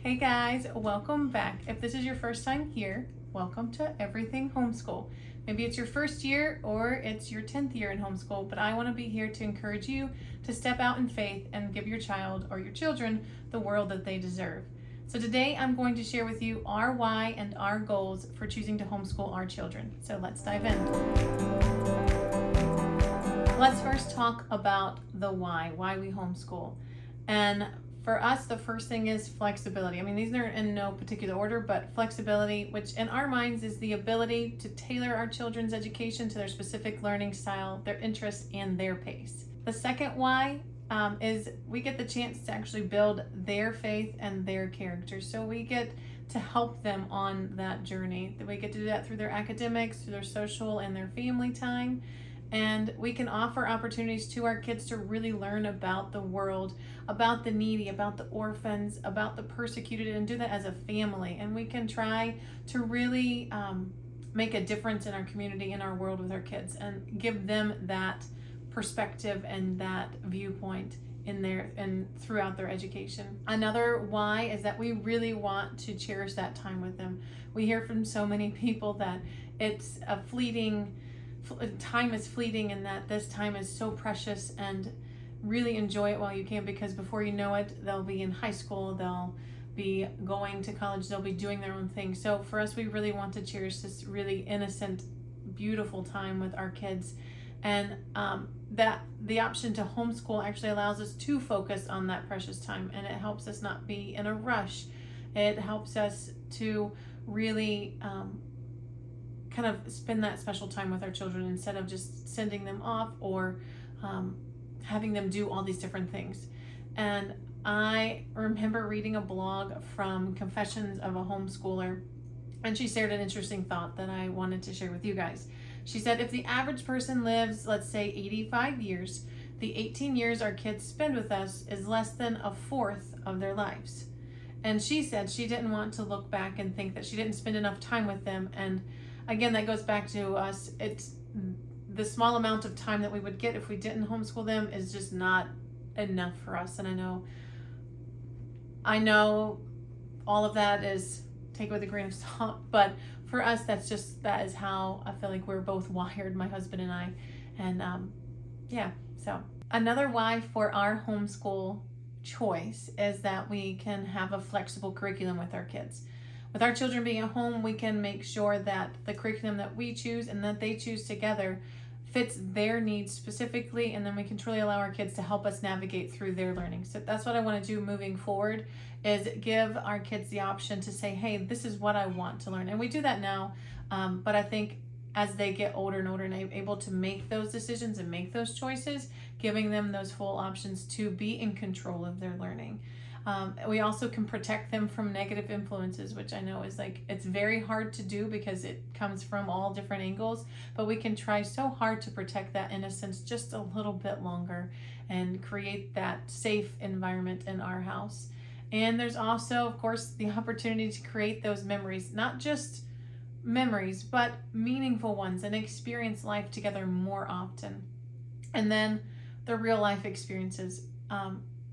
Hey guys, welcome back. If this is your first time here, welcome to Everything Homeschool. Maybe it's your first year or it's your 10th year in homeschool, but I want to be here to encourage you to step out in faith and give your child or your children the world that they deserve. So today I'm going to share with you our why and our goals for choosing to homeschool our children. So let's dive in. Let's first talk about the why we homeschool. And for us, the first thing is flexibility. I mean, these are in no particular order, but flexibility, which in our minds is the ability to tailor our children's education to their specific learning style, their interests, and their pace. The second why is we get the chance to actually build their faith and their character. So we get to help them on that journey. We get to do that through their academics, through their social and their family time. And we can offer opportunities to our kids to really learn about the world, about the needy, about the orphans, about the persecuted, and do that as a family. And we can try to really make a difference in our community, in our world with our kids, and give them that perspective and that viewpoint in their and throughout their education. Another why is that we really want to cherish that time with them. We hear from so many people that it's a time is fleeting and that this time is so precious, and really enjoy it while you can, because before you know it, they'll be in high school, they'll be going to college, they'll be doing their own thing. So for us, we really want to cherish this really innocent, beautiful time with our kids. And that the option to homeschool actually allows us to focus on that precious time, and it helps us not be in a rush. It helps us to really kind of spend that special time with our children instead of just sending them off or having them do all these different things. And I remember reading a blog from Confessions of a Homeschooler, and she shared an interesting thought that I wanted to share with you guys. She said, if the average person lives, let's say 85 years, the 18 years our kids spend with us is less than a fourth of their lives. And she said she didn't want to look back and think that she didn't spend enough time with them. And again, that goes back to us. It's the small amount of time that we would get if we didn't homeschool them is just not enough for us. And I know all of that is take it with a grain of salt, but for us, that is how I feel like we're both wired, my husband and I. And so another why for our homeschool choice is that we can have a flexible curriculum with our kids. With our children being at home, we can make sure that the curriculum that we choose and that they choose together fits their needs specifically, and then we can truly allow our kids to help us navigate through their learning. So that's what I want to do moving forward, is give our kids the option to say, hey, this is what I want to learn. And we do that now, but I think as they get older and older and able to make those decisions and make those choices, giving them those full options to be in control of their learning. We also can protect them from negative influences, which I know is it's very hard to do because it comes from all different angles, but we can try so hard to protect that innocence just a little bit longer and create that safe environment in our house. And there's also, of course, the opportunity to create those memories, not just memories, but meaningful ones, and experience life together more often. And then the real life experiences,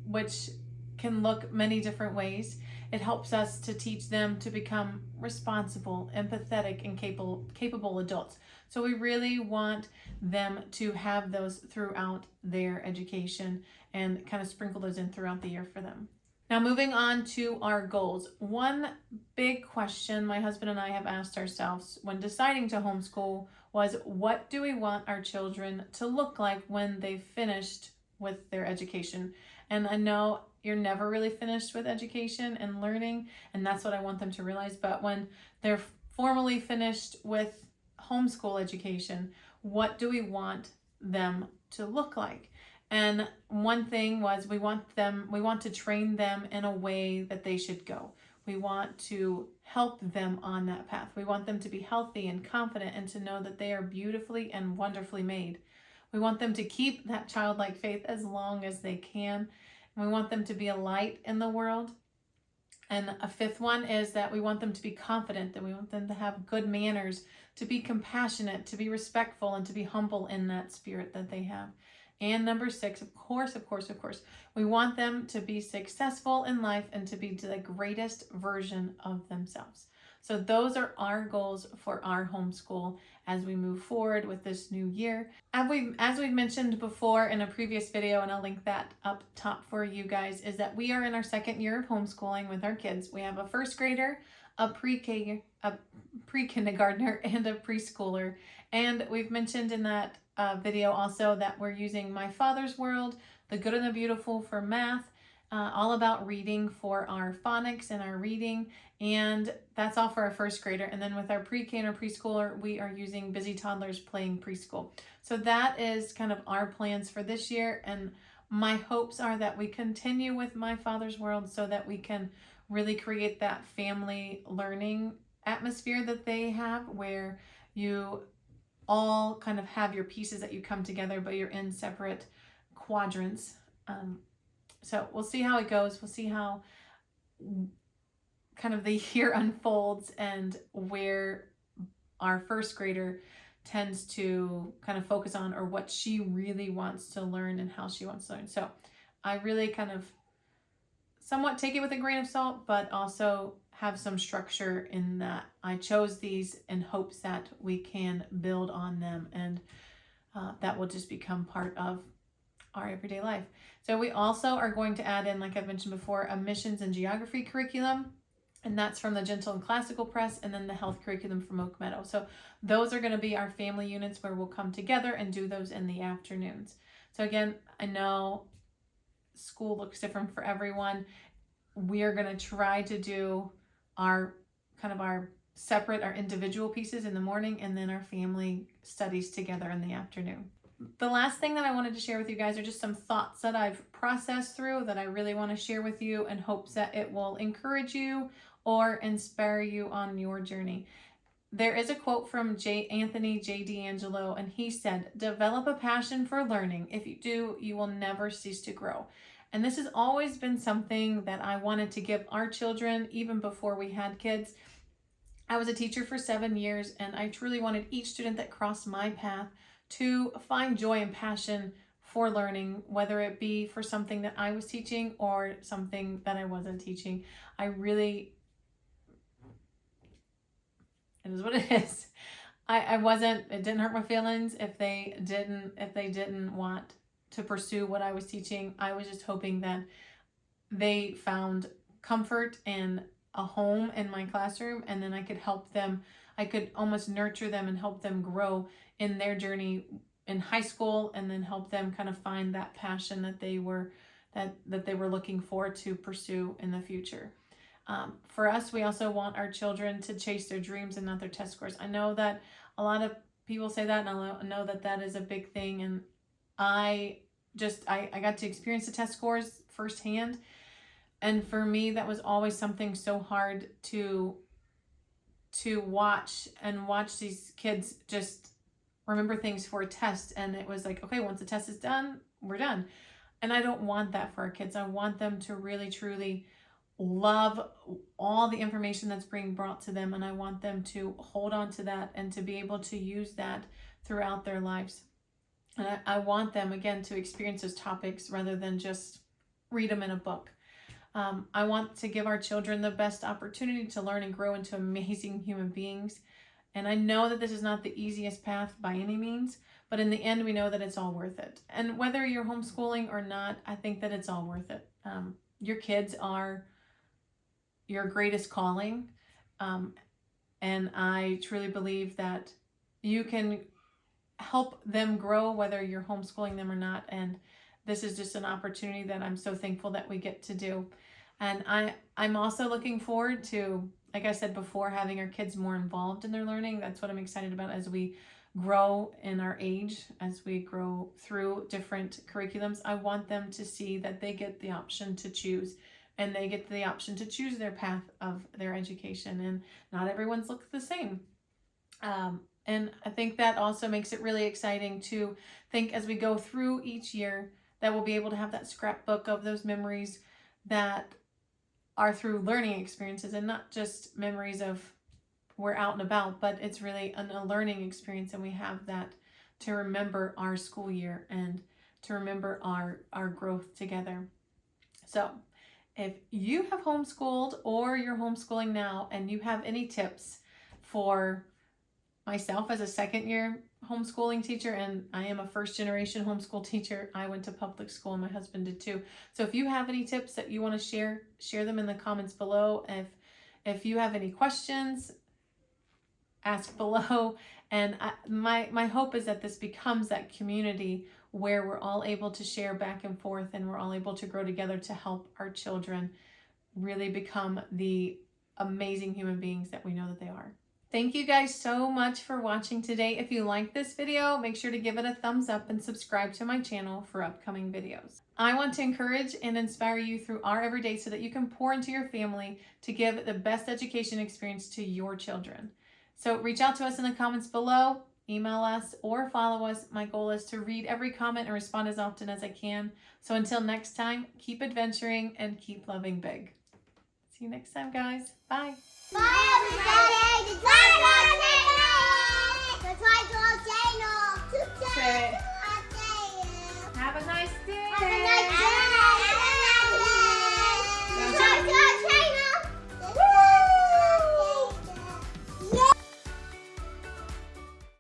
which can look many different ways. It helps us to teach them to become responsible, empathetic, and capable adults. So we really want them to have those throughout their education and kind of sprinkle those in throughout the year for them. Now, moving on to our goals. One big question my husband and I have asked ourselves when deciding to homeschool was, what do we want our children to look like when they've finished with their education? And I know you're never really finished with education and learning, and that's what I want them to realize. But when they're formally finished with homeschool education, what do we want them to look like? And one thing was we want to train them in a way that they should go. We want to help them on that path. We want them to be healthy and confident and to know that they are beautifully and wonderfully made. We want them to keep that childlike faith as long as they can. And we want them to be a light in the world. And a fifth one is that we want them to be confident, that we want them to have good manners, to be compassionate, to be respectful, and to be humble in that spirit that they have. And number 6, of course, we want them to be successful in life and to be the greatest version of themselves. So those are our goals for our homeschool as we move forward with this new year. As we've mentioned before in a previous video, and I'll link that up top for you guys, is that we are in our 2nd year of homeschooling with our kids. We have a 1st grader, a pre-kindergartner, and a preschooler. And we've mentioned in that video also that we're using My Father's World, The Good and the Beautiful for math, all about reading for our phonics and our reading, and that's all for our 1st grader. And then with our pre-K and our preschooler, we are using Busy Toddlers Playing Preschool. So that is kind of our plans for this year, and my hopes are that we continue with My Father's World so that we can really create that family learning atmosphere that they have, where you all kind of have your pieces that you come together, but you're in separate quadrants. So we'll see how it goes. We'll see how kind of the year unfolds and where our 1st grader tends to kind of focus on, or what she really wants to learn and how she wants to learn. So I really kind of somewhat take it with a grain of salt, but also have some structure in that I chose these in hopes that we can build on them, and that will just become part of our everyday life. So we also are going to add in, like I've mentioned before, a missions and geography curriculum, and that's from the Gentle and Classical Press, and then the health curriculum from Oak Meadow. So those are going to be our family units where we'll come together and do those in the afternoons. So again, I know school looks different for everyone. We're going to try to do our separate, our individual pieces in the morning, and then our family studies together in the afternoon. The last thing that I wanted to share with you guys are just some thoughts that I've processed through that I really want to share with you in hopes that it will encourage you or inspire you on your journey. There is a quote from Anthony J. D'Angelo, and he said, "Develop a passion for learning. If you do, you will never cease to grow." And this has always been something that I wanted to give our children even before we had kids. I was a teacher for 7 years, and I truly wanted each student that crossed my path to find joy and passion for learning, whether it be for something that I was teaching or something that I wasn't teaching. It is what it is. It didn't hurt my feelings if they didn't want to pursue what I was teaching. I was just hoping that they found comfort and a home in my classroom, and then I could help them. I could almost nurture them and help them grow in their journey in high school, and then help them kind of find that passion that they were looking for to pursue in the future. For us, we also want our children to chase their dreams and not their test scores. I know that a lot of people say that, and I know that that is a big thing, and I got to experience the test scores firsthand, and for me that was always something so hard to watch these kids just remember things for a test, and it was like, okay, once the test is done, we're done. And I don't want that for our kids. I want them to really truly love all the information that's being brought to them, and I want them to hold on to that and to be able to use that throughout their lives. And I want them, again, to experience those topics rather than just read them in a book. I want to give our children the best opportunity to learn and grow into amazing human beings. And I know that this is not the easiest path by any means, but in the end, we know that it's all worth it. And whether you're homeschooling or not, I think that it's all worth it. Your kids are your greatest calling. And I truly believe that you can help them grow whether you're homeschooling them or not. And this is just an opportunity that I'm so thankful that we get to do. And I'm also looking forward to, like I said before, having our kids more involved in their learning. That's what I'm excited about as we grow in our age, as we grow through different curriculums. I want them to see that they get the option to choose, and they get the option to choose their path of their education, and not everyone's looks the same. And I think that also makes it really exciting to think as we go through each year that we'll be able to have that scrapbook of those memories that are through learning experiences, and not just memories of we're out and about, but it's really a learning experience, and we have that to remember our school year and to remember our growth together. So if you have homeschooled or you're homeschooling now and you have any tips for myself as a second-year homeschooling teacher, and I am a first-generation homeschool teacher. I went to public school and my husband did too. So if you have any tips that you want to share them in the comments below. If you have any questions, ask below. And my hope is that this becomes that community where we're all able to share back and forth, and we're all able to grow together to help our children really become the amazing human beings that we know that they are. Thank you guys so much for watching today. If you like this video, make sure to give it a thumbs up and subscribe to my channel for upcoming videos. I want to encourage and inspire you through our everyday so that you can pour into your family to give the best education experience to your children. So reach out to us in the comments below, email us, or follow us. My goal is to read every comment and respond as often as I can. So until next time, keep adventuring and keep loving big. See you next time, guys. Bye. Bye, everybody. Bye,